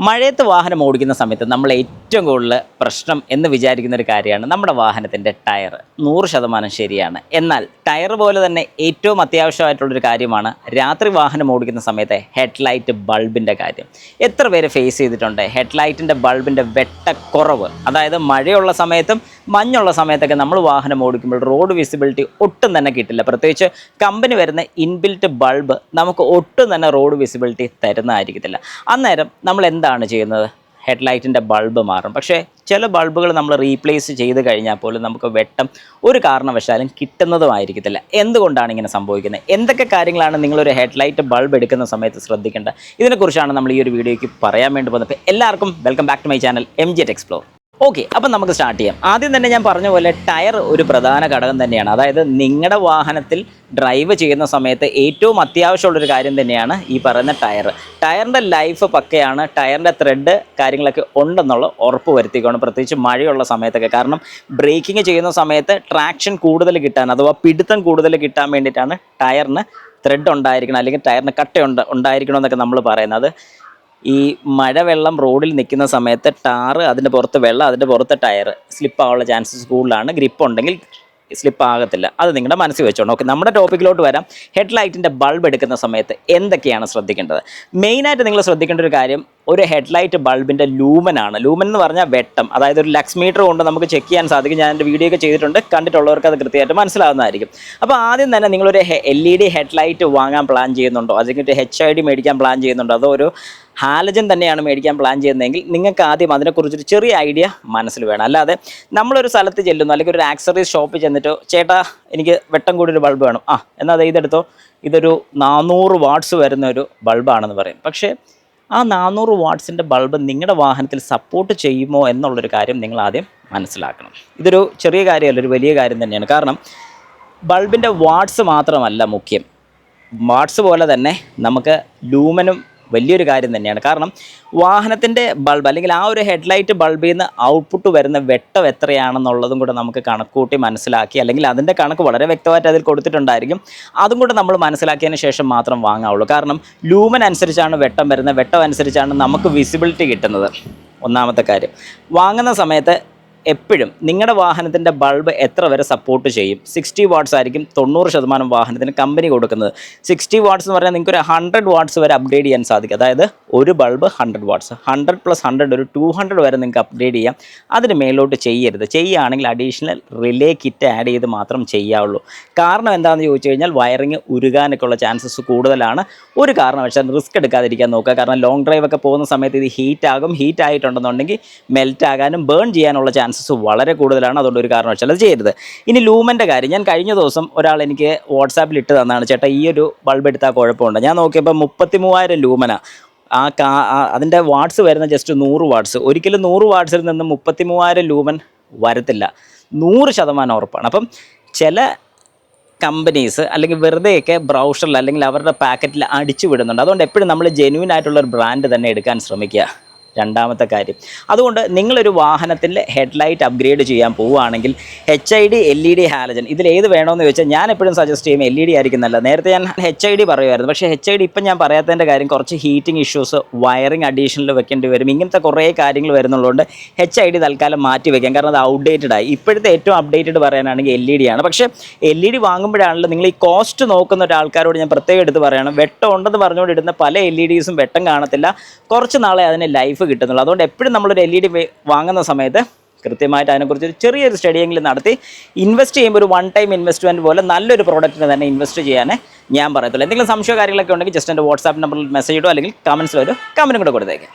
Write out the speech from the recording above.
മഴയത്ത് വാഹനം ഓടിക്കുന്ന സമയത്ത് നമ്മൾ ഏറ്റവും കൂടുതൽ പ്രശ്നം എന്ന് വിചാരിക്കുന്ന ഒരു കാര്യമാണ് നമ്മുടെ വാഹനത്തിൻ്റെ ടയർ. 100% ശരിയാണ്. എന്നാൽ ടയർ പോലെ തന്നെ ഏറ്റവും അത്യാവശ്യമായിട്ടുള്ളൊരു കാര്യമാണ് രാത്രി വാഹനം ഓടിക്കുന്ന സമയത്ത് ഹെഡ്ലൈറ്റ് ബൾബിൻ്റെ കാര്യം. എത്ര പേര് ഫേസ് ചെയ്തിട്ടുണ്ട് ഹെഡ്ലൈറ്റിൻ്റെ ബൾബിൻ്റെ വെട്ടക്കുറവ്? അതായത് മഴയുള്ള സമയത്തും മഞ്ഞുള്ള സമയത്തൊക്കെ നമ്മൾ വാഹനം ഓടിക്കുമ്പോൾ റോഡ് വിസിബിലിറ്റി ഒട്ടും തന്നെ കിട്ടില്ല. പ്രത്യേകിച്ച് കമ്പനി വരുന്ന ഇൻബിൽറ്റ് ബൾബ് നമുക്ക് ഒട്ടും തന്നെ റോഡ് വിസിബിലിറ്റി തരുന്നതായിരിക്കത്തില്ല. അന്നേരം നമ്മൾ എന്താണ് ചെയ്യുന്നത്? ഹെഡ്ലൈറ്റിൻ്റെ ബൾബ് മാറും. പക്ഷേ ചില ബൾബുകൾ നമ്മൾ റീപ്ലേസ് ചെയ്ത് കഴിഞ്ഞാൽ പോലും നമുക്ക് വെട്ടം ഒരു കാരണവശാലും കിട്ടുന്നതുമായിരിക്കത്തില്ല. എന്തുകൊണ്ടാണ് ഇങ്ങനെ സംഭവിക്കുന്നത്? എന്തൊക്കെ കാര്യങ്ങളാണ് നിങ്ങളൊരു ഹെഡ്ലൈറ്റ് ബൾബ് എടുക്കുന്ന സമയത്ത് ശ്രദ്ധിക്കേണ്ടത്? ഇതിനെക്കുറിച്ചാണ് നമ്മൾ ഈ ഒരു വീഡിയോയ്ക്ക് പറയാൻ വേണ്ടി പോകുന്നത്. എല്ലാവർക്കും welcome back to my channel MG Tech Explore. Okay, അപ്പം നമുക്ക് സ്റ്റാർട്ട് ചെയ്യാം. ആദ്യം തന്നെ ഞാൻ പറഞ്ഞ പോലെ ടയർ ഒരു പ്രധാന ഘടകം തന്നെയാണ്. അതായത് നിങ്ങളുടെ വാഹനത്തിൽ ഡ്രൈവ് ചെയ്യുന്ന സമയത്ത് ഏറ്റവും അത്യാവശ്യമുള്ളൊരു കാര്യം തന്നെയാണ് ഈ പറയുന്ന ടയർ. ടയറിൻ്റെ ലൈഫ് പക്കയാണ്, ടയറിൻ്റെ ത്രെഡ് കാര്യങ്ങളൊക്കെ ഉണ്ടെന്നുള്ള ഉറപ്പ് വരുത്തിക്കണം, പ്രത്യേകിച്ച് മഴയുള്ള സമയത്തൊക്കെ. കാരണം ബ്രേക്കിംഗ് ചെയ്യുന്ന സമയത്ത് ട്രാക്ഷൻ കൂടുതൽ കിട്ടാൻ അഥവാ പിടുത്തം കൂടുതൽ കിട്ടാൻ വേണ്ടിയിട്ടാണ് ടയറിന് ത്രെഡ് ഉണ്ടായിരിക്കണം, അല്ലെങ്കിൽ ടയറിന് കട്ട ഉണ്ടായിരിക്കണം എന്നൊക്കെ നമ്മൾ പറയുന്നത്. ഈ മഴവെള്ളം റോഡിൽ നിൽക്കുന്ന സമയത്ത് ടാറ്, അതിൻ്റെ പുറത്ത് വെള്ളം, അതിൻ്റെ പുറത്ത് ടയർ സ്ലിപ്പാകാനുള്ള ചാൻസസ് കൂടുതലാണ്. ഗ്രിപ്പ് ഉണ്ടെങ്കിൽ സ്ലിപ്പ് ആകത്തില്ല. അത് നിങ്ങളുടെ മനസ്സിൽ വെച്ചോണം. ഓക്കെ, നമ്മുടെ ടോപ്പിക്കിലോട്ട് വരാം. ഹെഡ്ലൈറ്റിൻ്റെ ബൾബ് എടുക്കുന്ന സമയത്ത് എന്തൊക്കെയാണ് ശ്രദ്ധിക്കേണ്ടത്? മെയിനായിട്ട് നിങ്ങൾ ശ്രദ്ധിക്കേണ്ട ഒരു കാര്യം ഒരു ഹെഡ്ലൈറ്റ് ബൾബിൻ്റെ ലൂമനാണ്. ലൂമൻ എന്ന് പറഞ്ഞാൽ വെട്ടം. അതായത് ഒരു ലക്സ് മീറ്റർ കൊണ്ട് നമുക്ക് ചെക്ക് ചെയ്യാൻ സാധിക്കും. ഞാൻ എൻ്റെ വീഡിയോ ഒക്കെ ചെയ്തിട്ടുണ്ട്, കണ്ടിട്ടുള്ളവർക്ക് അത് കൃത്യമായിട്ട് മനസ്സിലാവുന്നതായിരിക്കും. അപ്പോൾ ആദ്യം തന്നെ നിങ്ങളൊരു LED ഹെഡ്ലൈറ്റ് വാങ്ങാൻ പ്ലാൻ ചെയ്യുന്നുണ്ടോ, അല്ലെങ്കിൽ ഒരു HID മേടിക്കാൻ പ്ലാൻ ചെയ്യുന്നുണ്ടോ, അതോ ഒരു ഹാലജൻ തന്നെയാണ് മേടിക്കാൻ പ്ലാൻ ചെയ്യുന്നതെങ്കിൽ നിങ്ങൾക്ക് ആദ്യം അതിനെക്കുറിച്ചൊരു ചെറിയ ഐഡിയ മനസ്സിൽ വേണം. അല്ലാതെ നമ്മളൊരു സ്ഥലത്ത് ചെല്ലുന്നു, അല്ലെങ്കിൽ ഒരു ആക്സറീസ് ഷോപ്പിൽ ചെന്നിട്ട് ചേട്ടാ എനിക്ക് വെട്ടം കൂടിയൊരു ബൾബ് വേണം, എന്നാൽ ഇതെടുത്തോ, ഇതൊരു 400 വാട്ട്സ് വരുന്ന ഒരു ബൾബാണെന്ന് പറയും. പക്ഷേ ആ 400 വാട്ട്സിൻ്റെ ബൾബ് നിങ്ങളുടെ വാഹനത്തിൽ സപ്പോർട്ട് ചെയ്യുമോ എന്നുള്ളൊരു കാര്യം നിങ്ങൾ ആദ്യം മനസ്സിലാക്കണം. ഇതൊരു ചെറിയ കാര്യമല്ല, ഒരു വലിയ കാര്യം തന്നെയാണ്. കാരണം ബൾബിൻ്റെ വാട്ട്സ് മാത്രമല്ല മുഖ്യം, വാട്ട്സ് പോലെ തന്നെ നമുക്ക് ലൂമനും വലിയൊരു കാര്യം തന്നെയാണ്. കാരണം വാഹനത്തിൻ്റെ ബൾബ്, അല്ലെങ്കിൽ ആ ഒരു ഹെഡ്ലൈറ്റ് ബൾബിൽ നിന്ന് ഔട്ട്പുട്ട് വരുന്ന വെട്ടം എത്രയാണെന്നുള്ളതും കൂടെ നമുക്ക് കണക്കൂട്ടി മനസ്സിലാക്കി, അല്ലെങ്കിൽ അതിൻ്റെ കണക്ക് വളരെ വ്യക്തമായിട്ട് അതിൽ കൊടുത്തിട്ടുണ്ടായിരിക്കും. അതും കൂടെ നമ്മൾ മനസ്സിലാക്കിയതിന് ശേഷം മാത്രം വാങ്ങാവുള്ളൂ. കാരണം ലൂമൻ അനുസരിച്ചാണ് വെട്ടം വരുന്നത്, വെട്ടം അനുസരിച്ചാണ് നമുക്ക് വിസിബിലിറ്റി കിട്ടുന്നത്. ഒന്നാമത്തെ കാര്യം, വാങ്ങുന്ന സമയത്ത് എപ്പോഴും നിങ്ങളുടെ വാഹനത്തിൻ്റെ ബൾബ് എത്ര വരെ സപ്പോർട്ട് ചെയ്യും? 60 വാട്ട്സ് ആയിരിക്കും 90% വാഹനത്തിന് കമ്പനി കൊടുക്കുന്നത്. 60 വാട്ട്സ് എന്ന് പറഞ്ഞാൽ നിങ്ങൾക്ക് ഒരു 100 വാട്ട്സ് വരെ അപ്ഗ്രേഡ് ചെയ്യാൻ സാധിക്കും. അതായത് ഒരു ബൾബ് 100 വാട്ട്സ്, 100 + 100 ഒരു 200 വരെ നിങ്ങൾക്ക് അപ്ഗ്രേഡ് ചെയ്യാം. അതിന് മേലോട്ട് ചെയ്യരുത്. ചെയ്യുകയാണെങ്കിൽ അഡീഷണൽ റിലേ കിറ്റ് ആഡ് ചെയ്ത് മാത്രം ചെയ്യാവുള്ളൂ. കാരണം എന്താണെന്ന് ചോദിച്ചു കഴിഞ്ഞാൽ വയറിങ് ഉരുകാനൊക്കെ ഉള്ള ചാൻസസ് കൂടുതലാണ്. ഒരു കാരണവശാലും റിസ്ക് എടുക്കാതിരിക്കാൻ നോക്കുക. കാരണം ലോങ് ഡ്രൈവ് ഒക്കെ പോകുന്ന സമയത്ത് ഇത് ഹീറ്റ് ആയിട്ടുണ്ടെന്നുണ്ടെങ്കിൽ മെൽറ്റ് ആകാനും ബേൺ ചെയ്യാനുള്ള ചാൻസസ് വളരെ കൂടുതലാണ്. അതുകൊണ്ട് ഒരു കാരണവശാലും അത് ചെയ്യരുത്. ഇനി ലൂമൻ്റെ കാര്യം, ഞാൻ കഴിഞ്ഞ ദിവസം ഒരാൾ എനിക്ക് വാട്സാപ്പിൽ ഇട്ട് തന്നാണ്, ചേട്ടാ ഈ ഒരു ബൾബ് എടുത്താൽ കുഴപ്പമുണ്ട്. ഞാൻ നോക്കിയപ്പോൾ 33,000 ലൂമനാണ്. അതിൻ്റെ വാട്ട്സ് വരുന്ന ജസ്റ്റ് 100 വാട്ട്സ്. ഒരിക്കലും 100 വാട്ട്സിൽ നിന്ന് 33,000 ലൂമൻ വരത്തില്ല, 100% ഉറപ്പാണ്. അപ്പം ചില കമ്പനീസ് അല്ലെങ്കിൽ വെറുതെയൊക്കെ ബ്രൗഷറിൽ അല്ലെങ്കിൽ അവരുടെ പാക്കറ്റിൽ അടിച്ചു വിടുന്നുണ്ട്. അതുകൊണ്ട് എപ്പോഴും നമ്മൾ ജെന്യൂൻ ആയിട്ടുള്ളൊരു ബ്രാൻഡ് തന്നെ എടുക്കാൻ ശ്രമിക്കുക. രണ്ടാമത്തെ കാര്യം, അതുകൊണ്ട് നിങ്ങളൊരു വാഹനത്തിൻ്റെ ഹെഡ്ലൈറ്റ് അപ്ഗ്രേഡ് ചെയ്യാൻ പോവുകയാണെങ്കിൽ HID, LED, ഹാലജൻ ഇതിലേത് വേണമെന്ന് ചോദിച്ചാൽ ഞാൻ എപ്പോഴും സജസ്റ്റ് ചെയ്യും LED ആയിരിക്കും നല്ലത്. നേരത്തെ ഞാൻ HID പറയുമായിരുന്നു, പക്ഷേ HID ഇപ്പം ഞാൻ പറയാത്തതിൻ്റെ കാര്യം കുറച്ച് ഹീറ്റിംഗ് ഇഷ്യൂസ്, വയറിങ് അഡീഷണൽ വെക്കേണ്ടി വരും, ഇങ്ങനത്തെ കുറേ കാര്യങ്ങൾ വരുന്നുള്ളതുകൊണ്ട് HID തൽക്കാലം മാറ്റി വയ്ക്കാം. കാരണം അത് ഔട്ട്ഡേറ്റഡ് ആയി. ഇപ്പോഴത്തെ ഏറ്റവും അപ്ഡേറ്റഡ് പറയാനാണെങ്കിൽ LED ആണ്. പക്ഷേ LED വാങ്ങുമ്പോഴാണല്ലോ നിങ്ങൾ ഈ കോസ്റ്റ് നോക്കുന്ന ഒരാൾക്കാരോട് ഞാൻ പ്രത്യേകം എടുത്ത് പറയണം, വെട്ടം ഉണ്ടെന്ന് പറഞ്ഞുകൊണ്ട് ഇടുന്ന പല LEDസും വെട്ടം കാണത്തില്ല, കുറച്ച് നാളെ അതിന് ലൈഫ് കിട്ടുന്നുള്ളൂ. അതുകൊണ്ട് എപ്പോഴും നമ്മളൊരു LED വാങ്ങുന്ന സമയത്ത് കൃത്യമായിട്ട് അതിനെക്കുറിച്ച് ഒരു ചെറിയൊരു സ്റ്റഡിയെങ്കിലും നടത്തി ഇൻവെസ്റ്റ് ചെയ്യുമ്പോൾ ഒരു 1 ടൈം ഇൻവെസ്റ്റ്മെൻറ്റ് പോലെ നല്ലൊരു പ്രോഡക്റ്റിന് തന്നെ ഇൻവെസ്റ്റ് ചെയ്യാനേ ഞാൻ പറയത്തുള്ളൂ. എന്തെങ്കിലും സംശയ കാര്യങ്ങളൊക്കെ ഉണ്ടെങ്കിൽ ജസ്റ്റ് എൻ്റെ വാട്സാപ്പ് നമ്പറിൽ മെസ്സേജ് ഇടുക, അല്ലെങ്കിൽ കമൻസിൽ ഒരു കമൻറ്റും കൂടെ കൊടുത്തേക്ക്.